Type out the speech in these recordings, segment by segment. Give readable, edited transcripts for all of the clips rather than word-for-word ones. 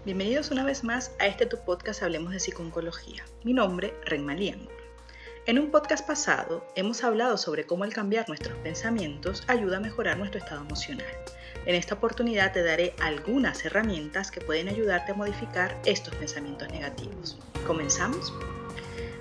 Bienvenidos una vez más a tu podcast Hablemos de Psiconcología. Mi nombre, Renmalí Angulo. En un podcast pasado hemos hablado sobre cómo el cambiar nuestros pensamientos ayuda a mejorar nuestro estado emocional. En esta oportunidad te daré algunas herramientas que pueden ayudarte a modificar estos pensamientos negativos. ¿Comenzamos?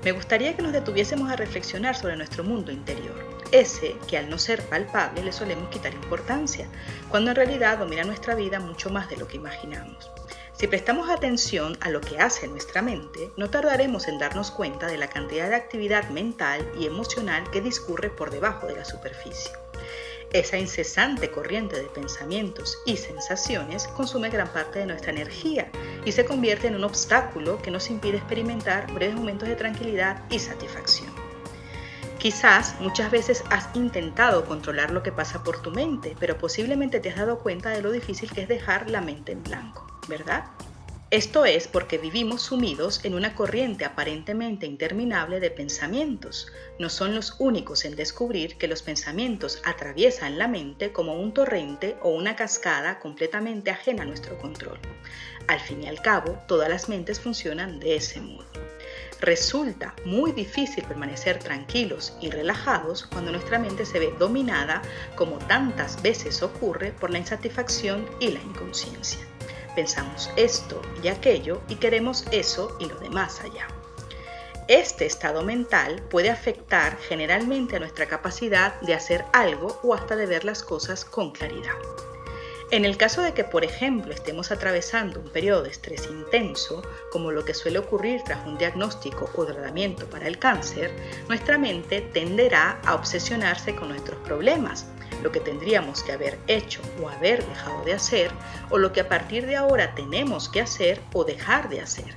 Me gustaría que nos detuviésemos a reflexionar sobre nuestro mundo interior, ese que al no ser palpable le solemos quitar importancia, cuando en realidad domina nuestra vida mucho más de lo que imaginamos. Si prestamos atención a lo que hace nuestra mente, no tardaremos en darnos cuenta de la cantidad de actividad mental y emocional que discurre por debajo de la superficie. Esa incesante corriente de pensamientos y sensaciones consume gran parte de nuestra energía y se convierte en un obstáculo que nos impide experimentar breves momentos de tranquilidad y satisfacción. Quizás muchas veces has intentado controlar lo que pasa por tu mente, pero posiblemente te has dado cuenta de lo difícil que es dejar la mente en blanco, ¿verdad? Esto es porque vivimos sumidos en una corriente aparentemente interminable de pensamientos. No son los únicos en descubrir que los pensamientos atraviesan la mente como un torrente o una cascada completamente ajena a nuestro control. Al fin y al cabo, todas las mentes funcionan de ese modo. Resulta muy difícil permanecer tranquilos y relajados cuando nuestra mente se ve dominada, como tantas veces ocurre, por la insatisfacción y la inconsciencia. Pensamos esto y aquello y queremos eso y lo demás allá. Este estado mental puede afectar generalmente a nuestra capacidad de hacer algo o hasta de ver las cosas con claridad. En el caso de que, por ejemplo, estemos atravesando un periodo de estrés intenso, como lo que suele ocurrir tras un diagnóstico o tratamiento para el cáncer, nuestra mente tenderá a obsesionarse con nuestros problemas, lo que tendríamos que haber hecho o haber dejado de hacer, o lo que a partir de ahora tenemos que hacer o dejar de hacer.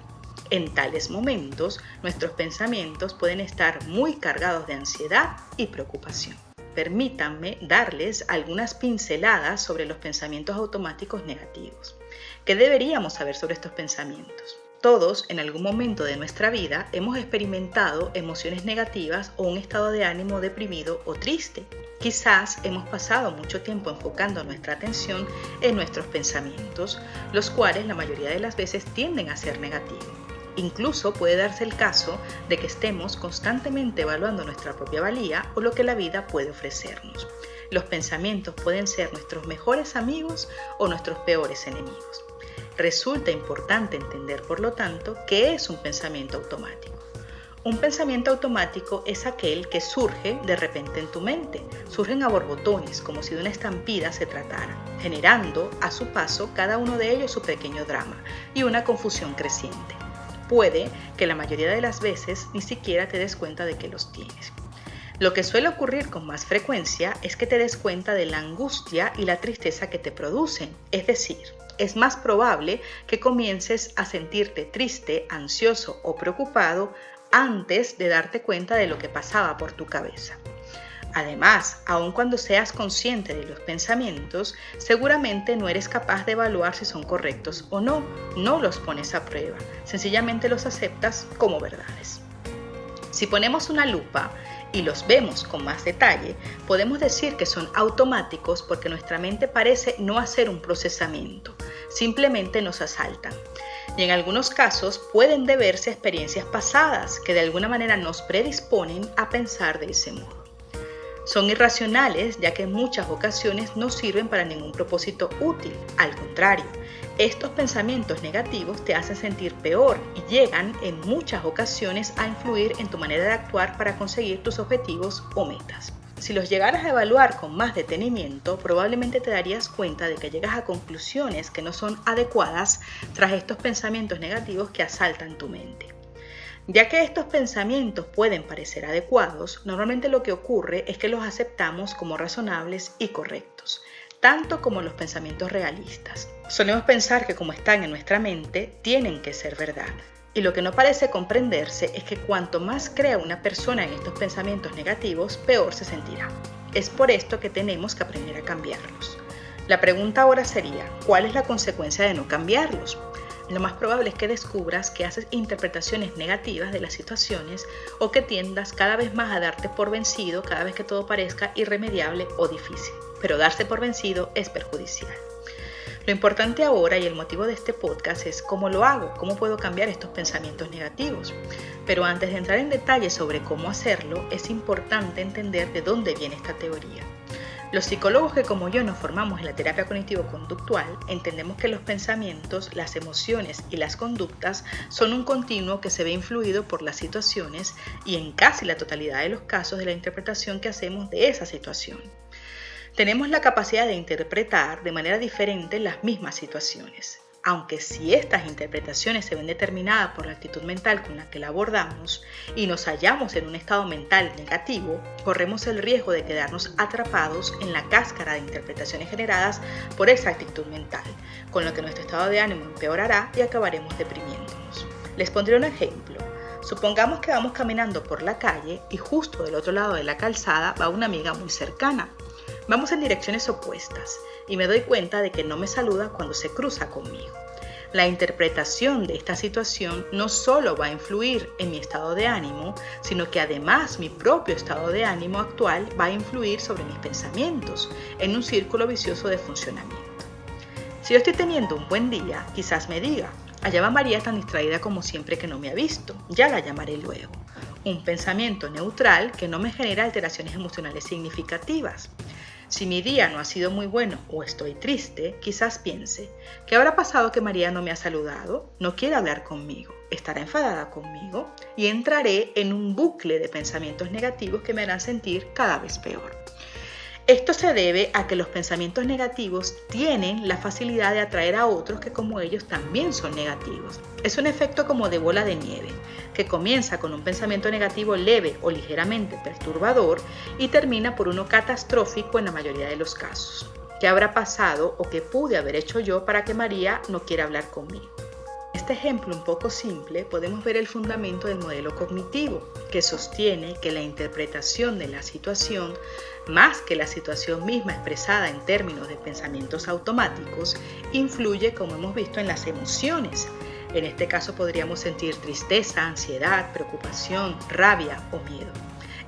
En tales momentos, nuestros pensamientos pueden estar muy cargados de ansiedad y preocupación. Permítanme darles algunas pinceladas sobre los pensamientos automáticos negativos. ¿Qué deberíamos saber sobre estos pensamientos? Todos, en algún momento de nuestra vida, hemos experimentado emociones negativas o un estado de ánimo deprimido o triste. Quizás hemos pasado mucho tiempo enfocando nuestra atención en nuestros pensamientos, los cuales la mayoría de las veces tienden a ser negativos. Incluso puede darse el caso de que estemos constantemente evaluando nuestra propia valía o lo que la vida puede ofrecernos. Los pensamientos pueden ser nuestros mejores amigos o nuestros peores enemigos. Resulta importante entender, por lo tanto, qué es un pensamiento automático. Un pensamiento automático es aquel que surge de repente en tu mente. Surgen a borbotones, como si de una estampida se tratara, generando a su paso cada uno de ellos su pequeño drama y una confusión creciente. Puede que la mayoría de las veces ni siquiera te des cuenta de que los tienes. Lo que suele ocurrir con más frecuencia es que te des cuenta de la angustia y la tristeza que te producen. Es decir, es más probable que comiences a sentirte triste, ansioso o preocupado antes de darte cuenta de lo que pasaba por tu cabeza. Además, aun cuando seas consciente de los pensamientos, seguramente no eres capaz de evaluar si son correctos o no. No los pones a prueba, sencillamente los aceptas como verdades. Si ponemos una lupa y los vemos con más detalle, podemos decir que son automáticos porque nuestra mente parece no hacer un procesamiento, simplemente nos asaltan. Y en algunos casos pueden deberse a experiencias pasadas que de alguna manera nos predisponen a pensar de ese modo. Son irracionales, ya que en muchas ocasiones no sirven para ningún propósito útil. Al contrario, estos pensamientos negativos te hacen sentir peor y llegan en muchas ocasiones a influir en tu manera de actuar para conseguir tus objetivos o metas. Si los llegaras a evaluar con más detenimiento, probablemente te darías cuenta de que llegas a conclusiones que no son adecuadas tras estos pensamientos negativos que asaltan tu mente. Ya que estos pensamientos pueden parecer adecuados, normalmente lo que ocurre es que los aceptamos como razonables y correctos, tanto como los pensamientos realistas. Solemos pensar que como están en nuestra mente, tienen que ser verdad. Y lo que no parece comprenderse es que cuanto más crea una persona en estos pensamientos negativos, peor se sentirá. Es por esto que tenemos que aprender a cambiarlos. La pregunta ahora sería, ¿cuál es la consecuencia de no cambiarlos? Lo más probable es que descubras que haces interpretaciones negativas de las situaciones o que tiendas cada vez más a darte por vencido cada vez que todo parezca irremediable o difícil. Pero darse por vencido es perjudicial. Lo importante ahora y el motivo de este podcast es cómo lo hago, cómo puedo cambiar estos pensamientos negativos. Pero antes de entrar en detalle sobre cómo hacerlo, es importante entender de dónde viene esta teoría. Los psicólogos que como yo nos formamos en la terapia cognitivo-conductual entendemos que los pensamientos, las emociones y las conductas son un continuo que se ve influido por las situaciones y en casi la totalidad de los casos de la interpretación que hacemos de esa situación. Tenemos la capacidad de interpretar de manera diferente las mismas situaciones. Aunque si estas interpretaciones se ven determinadas por la actitud mental con la que la abordamos y nos hallamos en un estado mental negativo, corremos el riesgo de quedarnos atrapados en la cáscara de interpretaciones generadas por esa actitud mental, con lo que nuestro estado de ánimo empeorará y acabaremos deprimiéndonos. Les pondré un ejemplo. Supongamos que vamos caminando por la calle y justo del otro lado de la calzada va una amiga muy cercana. Vamos en direcciones opuestas y me doy cuenta de que no me saluda cuando se cruza conmigo. La interpretación de esta situación no solo va a influir en mi estado de ánimo, sino que además mi propio estado de ánimo actual va a influir sobre mis pensamientos, en un círculo vicioso de funcionamiento. Si yo estoy teniendo un buen día, quizás me diga, allá va María tan distraída como siempre que no me ha visto, ya la llamaré luego. Un pensamiento neutral que no me genera alteraciones emocionales significativas. Si mi día no ha sido muy bueno o estoy triste, quizás piense, ¿qué habrá pasado que María no me ha saludado? ¿No quiere hablar conmigo? ¿Estará enfadada conmigo? Y entraré en un bucle de pensamientos negativos que me harán sentir cada vez peor. Esto se debe a que los pensamientos negativos tienen la facilidad de atraer a otros que como ellos también son negativos. Es un efecto como de bola de nieve, que comienza con un pensamiento negativo leve o ligeramente perturbador y termina por uno catastrófico en la mayoría de los casos. ¿Qué habrá pasado o qué pude haber hecho yo para que María no quiera hablar conmigo? En este ejemplo un poco simple podemos ver el fundamento del modelo cognitivo, que sostiene que la interpretación de la situación, más que la situación misma expresada en términos de pensamientos automáticos, influye, como hemos visto, en las emociones. En este caso podríamos sentir tristeza, ansiedad, preocupación, rabia o miedo.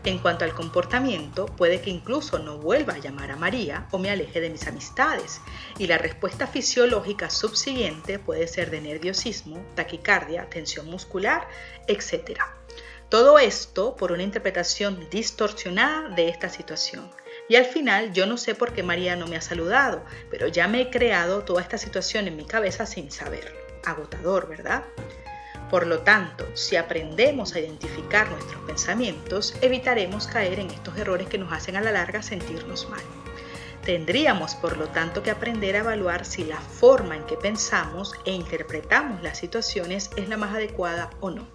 En cuanto al comportamiento, puede que incluso no vuelva a llamar a María o me aleje de mis amistades, y la respuesta fisiológica subsiguiente puede ser de nerviosismo, taquicardia, tensión muscular, etc. Todo esto por una interpretación distorsionada de esta situación. Y al final yo no sé por qué María no me ha saludado, pero ya me he creado toda esta situación en mi cabeza sin saberlo. Agotador, ¿verdad? Por lo tanto, si aprendemos a identificar nuestros pensamientos, evitaremos caer en estos errores que nos hacen a la larga sentirnos mal. Tendríamos, por lo tanto, que aprender a evaluar si la forma en que pensamos e interpretamos las situaciones es la más adecuada o no.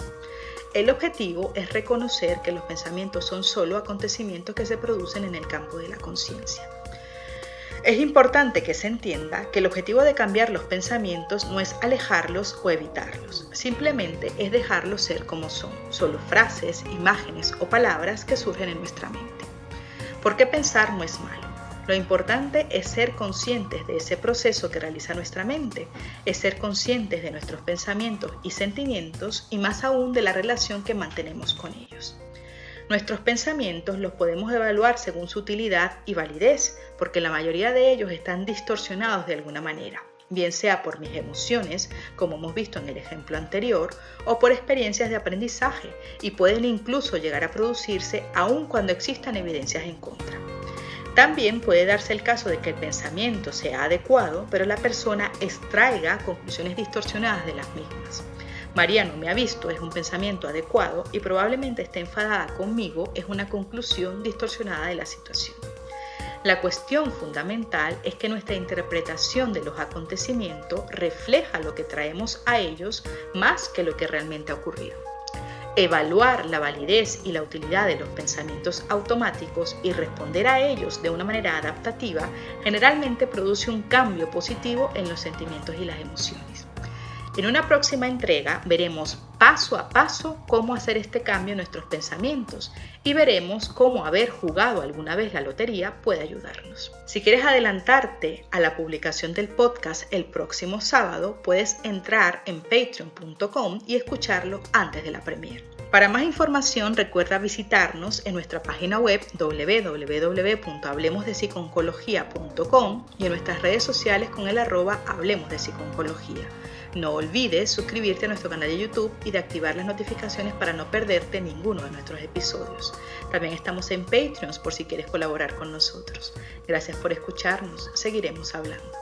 El objetivo es reconocer que los pensamientos son solo acontecimientos que se producen en el campo de la conciencia. Es importante que se entienda que el objetivo de cambiar los pensamientos no es alejarlos o evitarlos, simplemente es dejarlos ser como son, solo frases, imágenes o palabras que surgen en nuestra mente. Porque pensar no es malo. Lo importante es ser conscientes de ese proceso que realiza nuestra mente, es ser conscientes de nuestros pensamientos y sentimientos y más aún de la relación que mantenemos con ellos. Nuestros pensamientos los podemos evaluar según su utilidad y validez, porque la mayoría de ellos están distorsionados de alguna manera, bien sea por mis emociones, como hemos visto en el ejemplo anterior, o por experiencias de aprendizaje, y pueden incluso llegar a producirse aun cuando existan evidencias en contra. También puede darse el caso de que el pensamiento sea adecuado, pero la persona extraiga conclusiones distorsionadas de las mismas. María no me ha visto es un pensamiento adecuado y probablemente esté enfadada conmigo es una conclusión distorsionada de la situación. La cuestión fundamental es que nuestra interpretación de los acontecimientos refleja lo que traemos a ellos más que lo que realmente ha ocurrido. Evaluar la validez y la utilidad de los pensamientos automáticos y responder a ellos de una manera adaptativa generalmente produce un cambio positivo en los sentimientos y las emociones. En una próxima entrega veremos paso a paso cómo hacer este cambio en nuestros pensamientos y veremos cómo haber jugado alguna vez la lotería puede ayudarnos. Si quieres adelantarte a la publicación del podcast el próximo sábado, puedes entrar en patreon.com y escucharlo antes de la premiere. Para más información, recuerda visitarnos en nuestra página web www.hablemosdepsiconcología.com y en nuestras redes sociales con el @hablemosdepsiconcología. No olvides suscribirte a nuestro canal de YouTube y de activar las notificaciones para no perderte ninguno de nuestros episodios. También estamos en Patreon por si quieres colaborar con nosotros. Gracias por escucharnos. Seguiremos hablando.